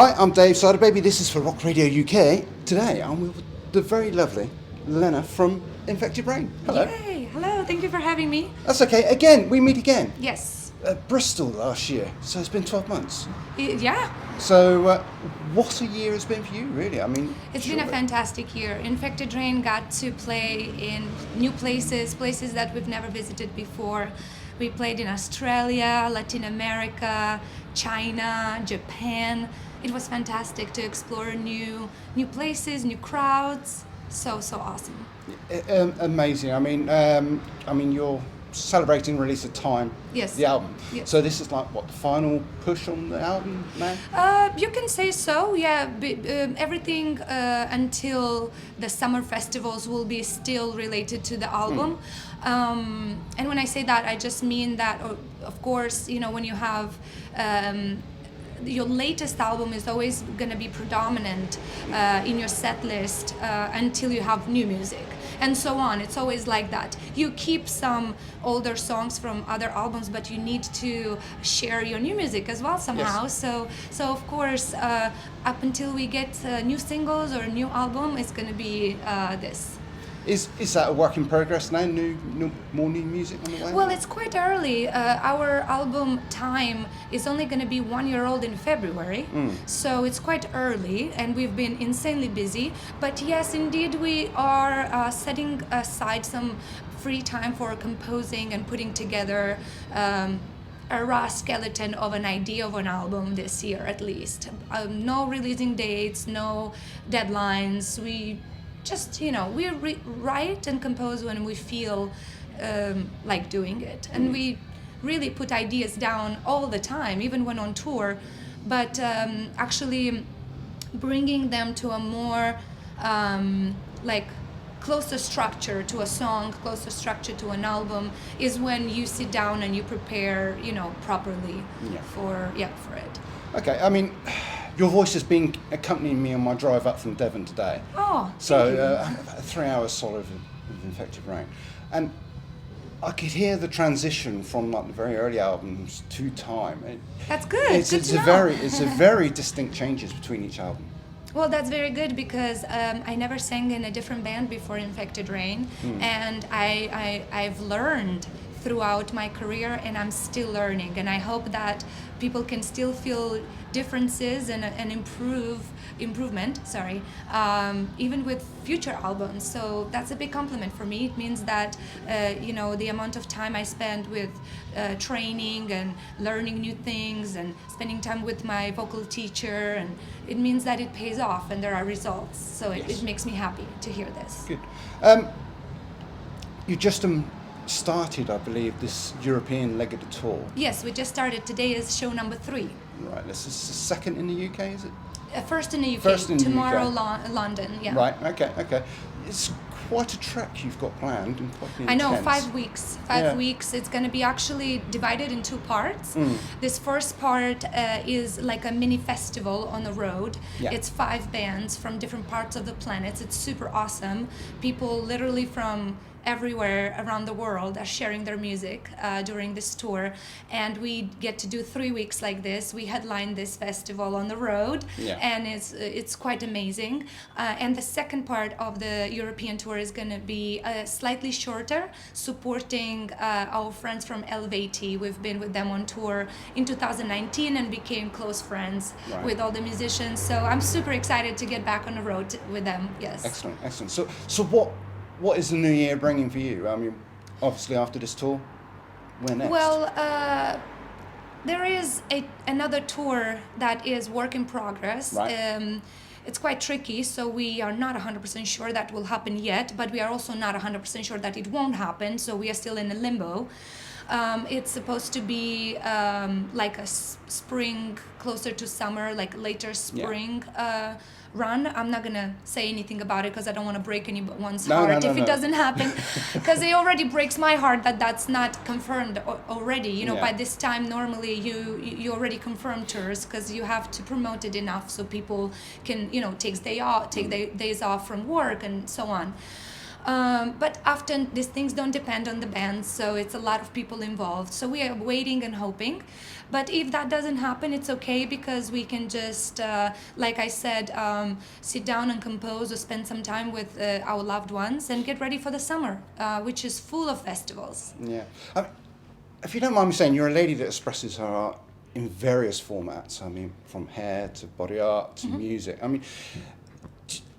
Hi, I'm Dave Ciderbaby. This is for Rock Radio UK. Today I'm with the very lovely Lena from Infected Brain. Hello. Yay! Hello, thank you for having me. That's okay. Again, we meet again. Yes. Bristol last year, so it's been 12 months. Yeah. So, what a year it's been for you, really. I mean, It's been a fantastic year. Infected Rain got to play in new places that we've never visited before. We played in Australia, Latin America, China, Japan. It was fantastic to explore new places, new crowds. So awesome. Amazing. I mean, you're celebrating release of Time, Yes. the album. Yes. So this is like what, the final push on the album now? You can say so, yeah. Everything until the summer festivals will be still related to the album. And when I say that, I just mean that, of course, when you have your latest album is always going to be predominant in your set list until you have new music, and so on. It's always like that. You keep some older songs from other albums, but you need to share your new music as well somehow. Yes. So of course, up until we get new singles or a new album, it's going to be this. Is that a work in progress now? More new music on the way? Well, it's quite early. Our album Time is only going to be 1 year old in February, so it's quite early, and we've been insanely busy. But yes, indeed, we are setting aside some free time for composing and putting together a raw skeleton of an idea of an album this year, at least. No releasing dates, no deadlines. We just, we write and compose when we feel like doing it. And we really put ideas down all the time, even when on tour. But actually bringing them to a more closer structure to a song, closer structure to an album, is when you sit down and you prepare, properly for it. Okay, I mean, your voice has been accompanying me on my drive up from Devon today. Oh, so about 3 hours solid of Infected Brain, and I could hear the transition from like the very early albums to Time. That's good. It's a very distinct changes between each album. Well, that's very good because I never sang in a different band before Infected Rain, and I've learned throughout my career, and I'm still learning, and I hope that people can still feel differences and improvement, even with future albums. So that's a big compliment for me. It means that the amount of time I spend with training and learning new things and spending time with my vocal teacher, and it means that it pays off and there are results. So it makes me happy to hear this. Good. You just started, I believe, this European leg of the tour. Yes, we just started. Today is show number 3. Right, this is the second in the UK, is it? First in the UK. First in tomorrow, the UK. London. Yeah. Right. Okay. It's quite a trek you've got planned, and quite intense. I know, 5 weeks. 5 weeks. It's going to be actually divided in 2 parts. This first part is like a mini festival on the road. Yeah. It's 5 bands from different parts of the planet. It's super awesome. People literally from everywhere around the world are sharing their music during this tour, and we get to do 3 weeks like this. We headline this festival on the road, and it's quite amazing. And the second part of the European tour is going to be slightly shorter, supporting our friends from Elevati. We've been with them on tour in 2019 and became close friends with all the musicians. So I'm super excited to get back on the road with them. Yes. Excellent. So what is the new year bringing for you? I mean, obviously after this tour, where next? Well, there is another tour that is work in progress. Right. It's quite tricky, so we are not 100% sure that will happen yet, but we are also not 100% sure that it won't happen, so we are still in a limbo. It's supposed to be like a spring, closer to summer, like later spring run. I'm not gonna say anything about it because I don't want to break anyone's heart if it doesn't happen, because it already breaks my heart that that's not confirmed already. By this time normally you already confirm tours because you have to promote it enough so people can take days off from work and so on. But often these things don't depend on the band, so it's a lot of people involved. So we are waiting and hoping. But if that doesn't happen, it's okay, because we can just, like I said, sit down and compose or spend some time with our loved ones and get ready for the summer, which is full of festivals. Yeah. I mean, if you don't mind me saying, you're a lady that expresses her art in various formats. I mean, from hair to body art to music. I mean,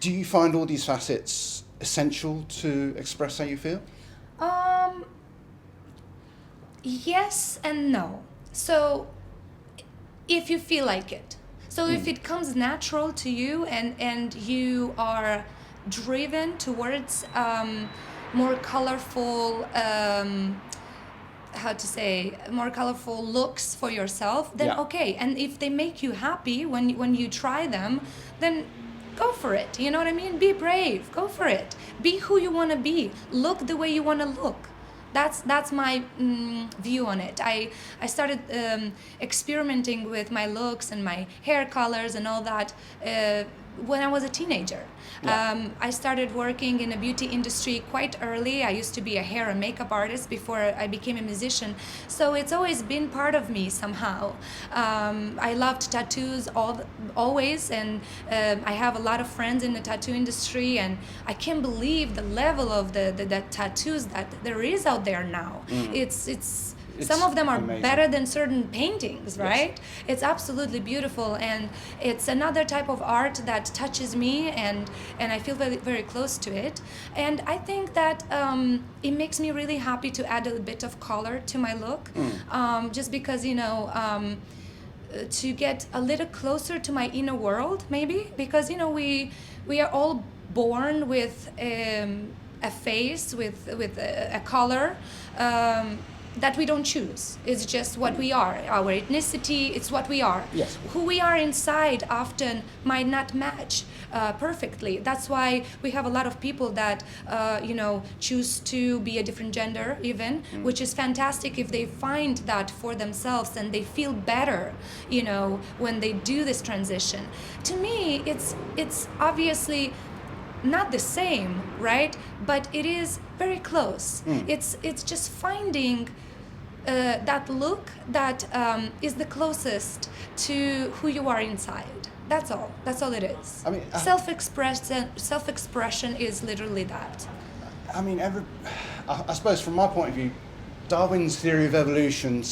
do you find all these facets essential to express how you feel? Yes and no. So if you feel like it. So if it comes natural to you, and you are driven towards more colorful, more colorful looks for yourself, then okay. And if they make you happy when you try them, then go for it. You know what I mean? Be brave. Go for it. Be who you want to be. Look the way you want to look. That's my view on it. I started experimenting with my looks and my hair colors and all that when I was a teenager. Yeah. I started working in the beauty industry quite early. I used to be a hair and makeup artist before I became a musician. So it's always been part of me somehow. I loved tattoos always, and I have a lot of friends in the tattoo industry, and I can't believe the level of the tattoos that there is out there now. It's some of them are amazing. better than certain paintings, right? Yes. It's absolutely beautiful, and it's another type of art that touches me, and I feel very, very close to it. And I think that it makes me really happy to add a bit of color to my look, just because, to get a little closer to my inner world, maybe, because, we are all born with a face, with a color, that we don't choose. It's just what we are. Our ethnicity, it's what we are. Yes. Who we are inside often might not match perfectly. That's why we have a lot of people that, choose to be a different gender even, which is fantastic if they find that for themselves and they feel better, when they do this transition. To me, it's obviously not the same, right? But it is very close. It's just finding that look that is the closest to who you are inside. That's all. That's all it is. I mean, self-expression is literally that. I mean, I suppose from my point of view, Darwin's theory of evolution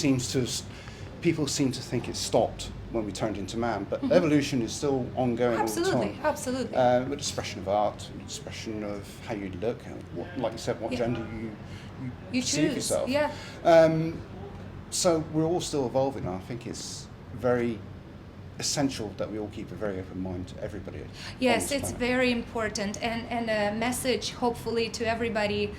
people seem to think it stopped when we turned into man, but evolution is still ongoing all the time. Absolutely. With expression of art, expression of how you look, like you said, what gender you perceive choose yourself. Yeah. So we're all still evolving. I think it's very essential that we all keep a very open mind to everybody. Yes, it's very important, and a message hopefully to everybody.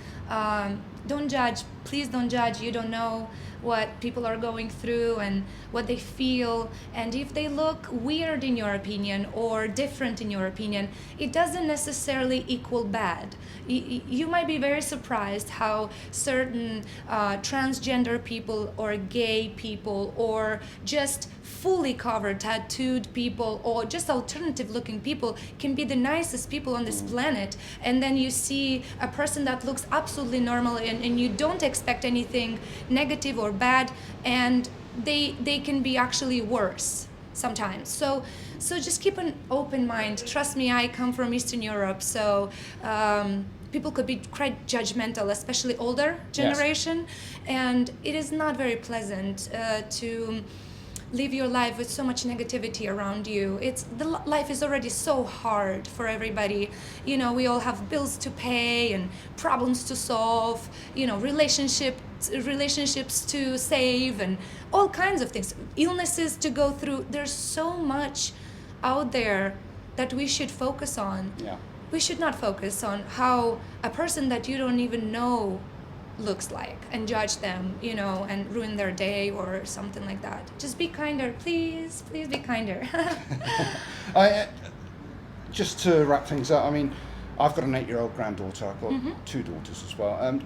Don't judge. Please don't judge. You don't know what people are going through and what they feel, and if they look weird in your opinion or different in your opinion, it doesn't necessarily equal bad. You might be very surprised how certain transgender people or gay people or just fully covered tattooed people or just alternative looking people can be the nicest people on this planet, and then you see a person that looks absolutely normal and you don't expect anything negative or bad, and they can be actually worse sometimes. So just keep an open mind. Trust me, I come from Eastern Europe, so people could be quite judgmental, especially older generation, and it is not very pleasant to live your life with so much negativity around you. Life is already so hard for everybody. We all have bills to pay and problems to solve, relationships to save and all kinds of things, illnesses to go through. There's so much out there that we should focus on. Yeah. We should not focus on how a person that you don't even know looks like and judge them, and ruin their day or something like that. Just be kinder, please be kinder. Just to wrap things up, I mean, I've got an 8-year-old granddaughter. I've got 2 daughters as well.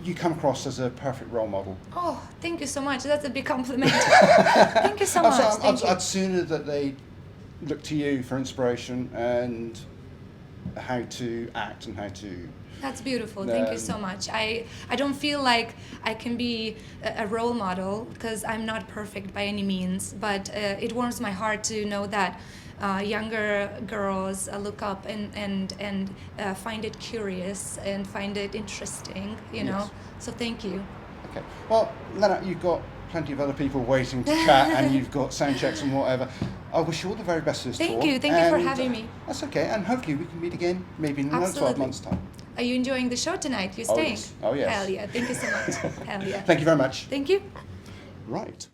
You come across as a perfect role model. Oh, thank you so much. That's a big compliment. Thank you so much. I'd sooner that they look to you for inspiration and how to act and how to That's beautiful. Thank you so much. I don't feel like I can be a role model because I'm not perfect by any means, but it warms my heart to know that younger girls look up and find it curious and find it interesting, you know. Yes. So thank you. Okay. Well, Lena, you've got plenty of other people waiting to chat, and you've got sound checks and whatever. I wish you all the very best with this tour. Thank you for having me. That's okay, and hopefully we can meet again maybe in another 12 months' time. Are you enjoying the show tonight? You Oh, staying? yes. Oh, yes. Hell yeah. Thank you so much. Hell yeah. Thank you very much. Thank you. Right.